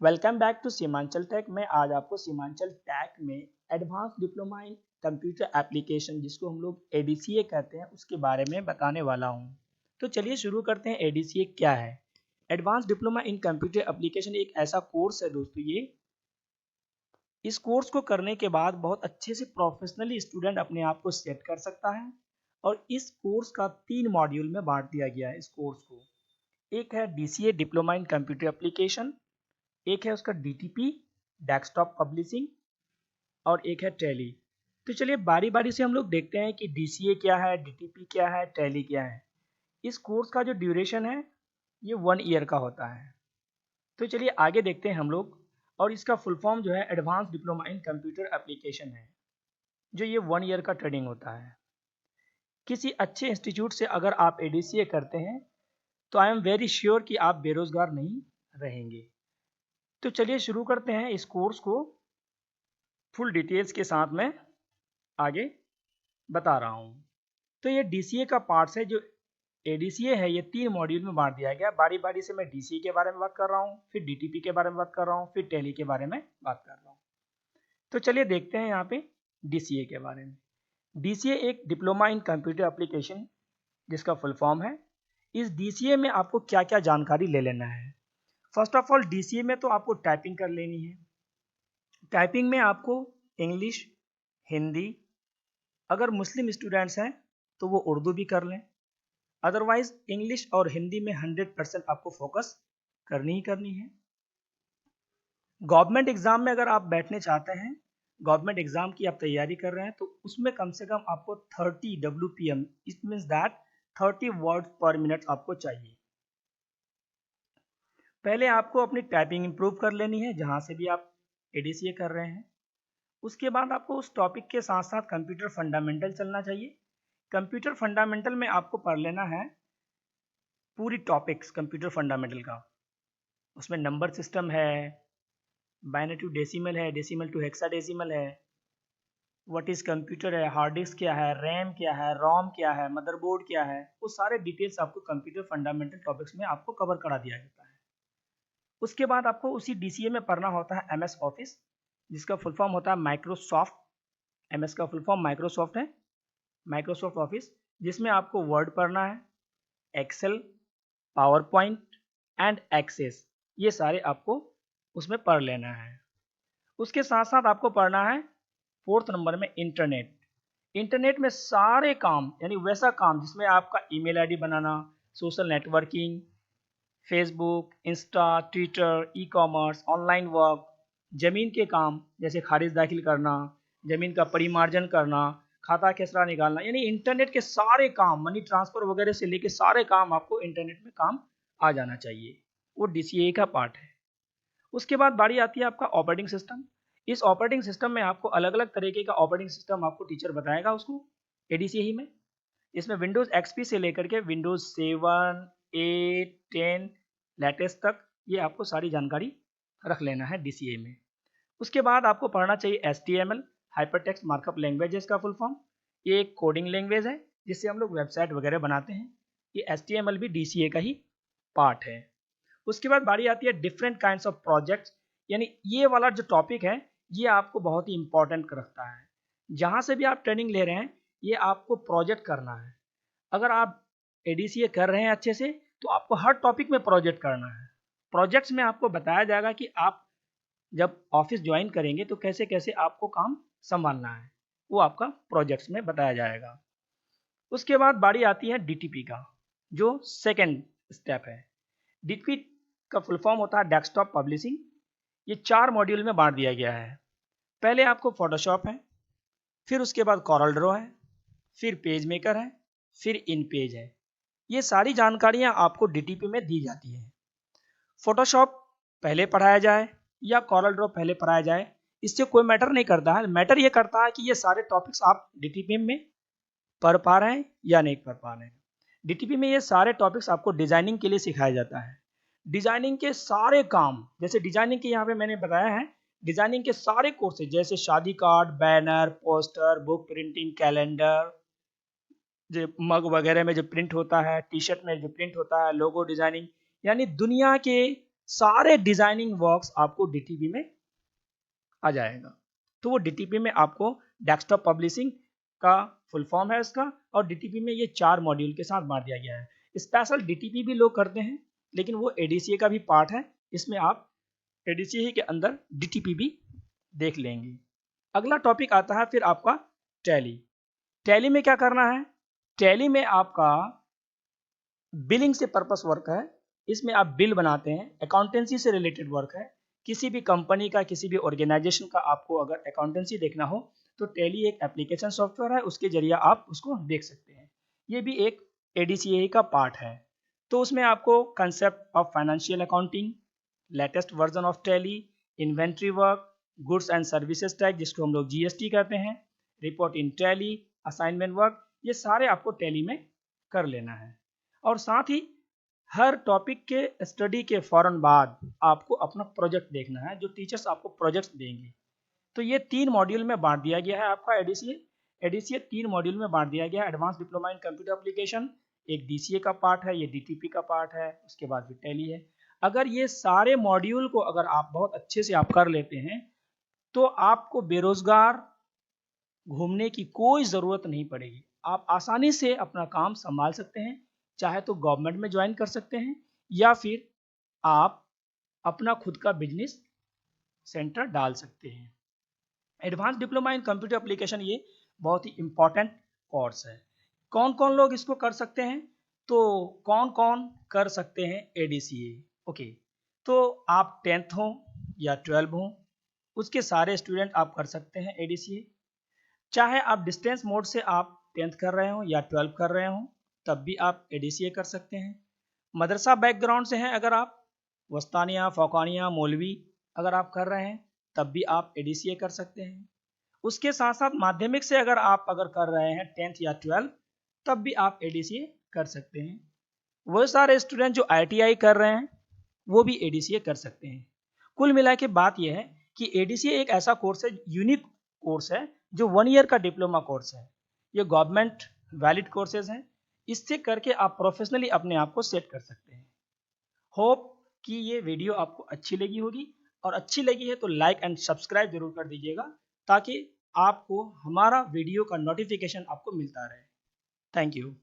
Welcome back to Seemanchal tech. मैं आज आपको सीमांचल टेक में advance diploma in computer application जिसको हम लोग एडीसीए कहते हैं उसके बारे में बताने वाला हूं। तो चलिए शुरू करते हैं। एडीसीए क्या है? Advance diploma in computer application एक ऐसा कोर्स है दोस्तों, ये इस कोर्स को करने के बाद बहुत अच्छे से प्रोफेशनली स्टूडेंट अपने आप को सेट कर सकता है। और इस कोर्स का 3 मॉड्यूल में बांट दिया गया है इस कोर्स को। एक है DCA diploma in computer application, एक है उसका डीटीपी डेस्कटॉप पब्लिशिंग और एक है टैली। तो चलिए बारी बारी से हम लोग देखते हैं कि डीसीए क्या है, डीटीपी क्या है, टैली क्या है। इस कोर्स का जो ड्यूरेशन है ये 1 ईयर का होता है। तो चलिए आगे देखते हैं हम लोग। और इसका फुल फॉर्म जो है advance diploma in computer application है, जो ये 1 ईयर का ट्रेनिंग होता है। किसी अच्छे इंस्टीट्यूट से अगर आप एडीसीए करते हैं तो आई एम वेरी श्योर कि आप बेरोजगार नहीं रहेंगे। तो चलिए शुरू करते हैं इस कोर्स को फुल डिटेल्स के साथ में आगे बता रहा हूँ। तो ये डीसीए का पार्ट्स है। जो एडीसीए है ये 3 मॉड्यूल में बांट दिया गया। बारी बारी से मैं डीसीए के बारे में बात कर रहा हूँ, फिर डीटीपी के बारे में बात कर रहा हूँ, फिर टैली के बारे में बात कर रहा हूँ। तो चलिए देखते हैं यहाँ पे डीसीए के बारे में। डीसीए एक डिप्लोमा इन कंप्यूटर एप्लीकेशन जिसका फुल फॉर्म है। इस डीसीए में आपको क्या क्या जानकारी ले लेना है। फर्स्ट ऑफ ऑल डीसीए में तो आपको टाइपिंग कर लेनी है। टाइपिंग में आपको इंग्लिश, हिंदी, अगर मुस्लिम स्टूडेंट्स हैं तो वो उर्दू भी कर लें। अदरवाइज इंग्लिश और हिंदी में 100% आपको फोकस करनी ही करनी है। गवर्नमेंट एग्जाम में अगर आप बैठने चाहते हैं, गवर्नमेंट एग्जाम की आप तैयारी कर रहे हैं, तो उसमें कम से कम आपको 30 WPM, it means that 30 word पर मिनट आपको चाहिए। पहले आपको अपनी टाइपिंग इंप्रूव कर लेनी है जहां से भी आप एडीसीए कर रहे हैं। उसके बाद आपको उस टॉपिक के साथ साथ कंप्यूटर फंडामेंटल चलना चाहिए। कंप्यूटर फंडामेंटल में आपको पढ़ लेना है पूरी टॉपिक्स कंप्यूटर फंडामेंटल का। उसमें नंबर सिस्टम है, बाइनरी टू डेसिमल है, डेसिमल टू हेक्साडेसिमल है, व्हाट इज कंप्यूटर है, हार्ड डिस्क क्या है, रैम क्या है, रोम क्या है, मदरबोर्ड क्या है, वो सारे डिटेल्स आपको कंप्यूटर फंडामेंटल टॉपिक्स में आपको कवर करा दिया जाता है। उसके बाद आपको उसी डीसीए में पढ़ना होता है एमएस ऑफिस, जिसका फुल फॉर्म होता है माइक्रोसॉफ्ट। एमएस का फुल फॉर्म माइक्रोसॉफ्ट है, माइक्रोसॉफ्ट ऑफिस, जिसमें आपको वर्ड पढ़ना है, Excel, PowerPoint and Access, ये सारे आपको उसमें पढ़ लेना है। उसके साथ साथ आपको पढ़ना है 4th नंबर में इंटरनेट। इंटरनेट में सारे काम, यानी वैसा काम जिसमें आपका ईमेल आईडी बनाना, social networking, Facebook, Insta, Twitter, e commerce, online work, जमीन के काम जैसे खारिज दाखिल करना, जमीन का परिमार्जन करना, खाता खेसरा निकालना, यानी इंटरनेट के सारे काम, मनी ट्रांसफर वगैरह से लेके सारे काम आपको इंटरनेट में काम आ जाना चाहिए। वो डीसीए का पार्ट है। उसके बाद बारी आती है आपका ऑपरेटिंग सिस्टम। इस ऑपरेटिंग सिस्टम में आपको अलग अलग तरीके का ऑपरेटिंग सिस्टम आपको टीचर बताएगा उसको एडीसीए ही में। इसमें विंडोज एक्सपी से लेकर के विंडोज 7, 8, 10 लेटेस्ट तक ये आपको सारी जानकारी रख लेना है डीसीए में। उसके बाद आपको पढ़ना चाहिए HTML, हाइपरटेक्स्ट मार्कअप लैंग्वेज है इसका फुल फॉर्म। ये एक कोडिंग लैंग्वेज है जिससे हम लोग वेबसाइट वगैरह बनाते हैं। ये HTML भी डीसीए का ही पार्ट है। उसके बाद बारी आती है डिफरेंट काइंड्स ऑफ प्रोजेक्ट्स, यानी ये वाला जो टॉपिक है ये आपको बहुत ही इंपॉर्टेंट रखता है। जहाँ से भी आप ट्रेनिंग ले रहे हैं ये आपको प्रोजेक्ट करना है। अगर आप एडीसीए कर रहे हैं अच्छे से तो आपको हर टॉपिक में प्रोजेक्ट करना है। प्रोजेक्ट्स में आपको बताया जाएगा कि आप जब ऑफिस ज्वाइन करेंगे तो कैसे कैसे आपको काम संभालना है, वो आपका प्रोजेक्ट्स में बताया जाएगा। उसके बाद बारी आती है डीटीपी का, जो सेकेंड स्टेप है। डीटीपी का फुल फॉर्म होता है डेस्कटॉप पब्लिशिंग। ये 4 मॉड्यूल में बांट दिया गया है। पहले आपको फोटोशॉप है, फिर उसके बाद कॉरल ड्रॉ है, फिर पेज मेकर है, फिर इन पेज है। ये सारी जानकारियां आपको डीटीपी में दी जाती है। फोटोशॉप पहले पढ़ाया जाए या कॉरल ड्रॉ पहले पढ़ाया जाए, इससे कोई मैटर नहीं करता है। मैटर ये करता है कि ये सारे टॉपिक्स आप डीटीपी में पढ़ पा रहे हैं या नहीं पढ़ पा रहे हैं। डीटीपी में ये सारे टॉपिक्स आपको डिजाइनिंग के लिए सिखाया जाता है। डिजाइनिंग के सारे काम, जैसे डिजाइनिंग के यहाँ पे मैंने बताया है, डिजाइनिंग के सारे कोर्सेज जैसे शादी card, banner, poster, book printing, calendar, जो मग वगैरह में जो प्रिंट होता है, टी शर्ट में जो प्रिंट होता है, लोगो डिजाइनिंग, यानी दुनिया के सारे डिजाइनिंग वर्क्स आपको डीटीपी में आ जाएगा। तो वो डीटीपी में आपको डेस्कटॉप पब्लिशिंग का फुल फॉर्म है उसका, और डीटीपी में ये 4 मॉड्यूल के साथ बांट दिया गया है। स्पेशल डीटीपी भी लोग करते हैं, लेकिन वो एडीसीए का भी पार्ट है, इसमें आप एडीसीए के अंदर डीटीपी भी देख लेंगे। अगला टॉपिक आता है फिर आपका टैली। टैली में क्या करना है? टैली में आपका बिलिंग से पर्पस वर्क है, इसमें आप बिल बनाते हैं, अकाउंटेंसी से रिलेटेड वर्क है। किसी भी कंपनी का, किसी भी ऑर्गेनाइजेशन का आपको अगर अकाउंटेंसी देखना हो तो टैली एक एप्लीकेशन सॉफ्टवेयर है, उसके जरिए आप उसको देख सकते हैं। ये भी एक एडीसीए का पार्ट है। तो उसमें आपको concept of financial accounting, latest version of tally, inventory work, goods and services tax जिसको हम लोग जीएसटी कहते हैं, रिपोर्ट इन टैली, असाइनमेंट वर्क, ये सारे आपको टैली में कर लेना है। और साथ ही हर टॉपिक के स्टडी के फौरन बाद आपको अपना प्रोजेक्ट देखना है, जो टीचर्स आपको प्रोजेक्ट्स देंगे। तो ये 3 मॉड्यूल में बांट दिया गया है आपका एडीसीए। एडीसीए 3 मॉड्यूल में बांट दिया गया है। Advance diploma in computer application एक डीसीए का पार्ट है, ये डीटीपी का पार्ट है, उसके बाद फिर टैली है। अगर ये सारे मॉड्यूल को अगर आप बहुत अच्छे से आप कर लेते हैं तो आपको बेरोजगार घूमने की कोई ज़रूरत नहीं पड़ेगी। आप आसानी से अपना काम संभाल सकते हैं, चाहे तो गवर्नमेंट में ज्वाइन कर सकते हैं या फिर आप अपना खुद का बिजनेस सेंटर डाल सकते हैं। Advance diploma in computer application ये बहुत ही इंपॉर्टेंट कोर्स है। कौन कौन लोग इसको कर सकते हैं? तो कौन कौन कर सकते हैं एडीसीए? ओके, तो आप 10th हो या 12 हो, उसके सारे स्टूडेंट आप कर सकते हैं एडीसीए। चाहे आप डिस्टेंस मोड से आप 10th कर रहे हो या 12 कर रहे हो, तब भी आप एडीसीए कर सकते हैं। मदरसा बैकग्राउंड से हैं अगर आप, वस्तानिया, फौकानिया, मौलवी अगर आप कर रहे हैं, तब भी आप एडीसीए कर सकते हैं। उसके साथ साथ माध्यमिक से अगर आप कर रहे हैं 10th या 12, तब भी आप एडीसीए कर सकते हैं। वो सारे स्टूडेंट जो आईटीआई कर रहे हैं वो भी एडीसीए कर सकते हैं। कुल मिला के बात यह है कि एडीसीए एक ऐसा कोर्स है, यूनिक कोर्स है, जो 1 ईयर का डिप्लोमा कोर्स है। ये गवर्नमेंट वैलिड कोर्सेज हैं, इससे करके आप प्रोफेशनली अपने आप को सेट कर सकते हैं। होप कि ये वीडियो आपको अच्छी लगी होगी, और अच्छी लगी है तो लाइक एंड सब्सक्राइब जरूर कर दीजिएगा, ताकि आपको हमारा वीडियो का नोटिफिकेशन आपको मिलता रहे। Thank you.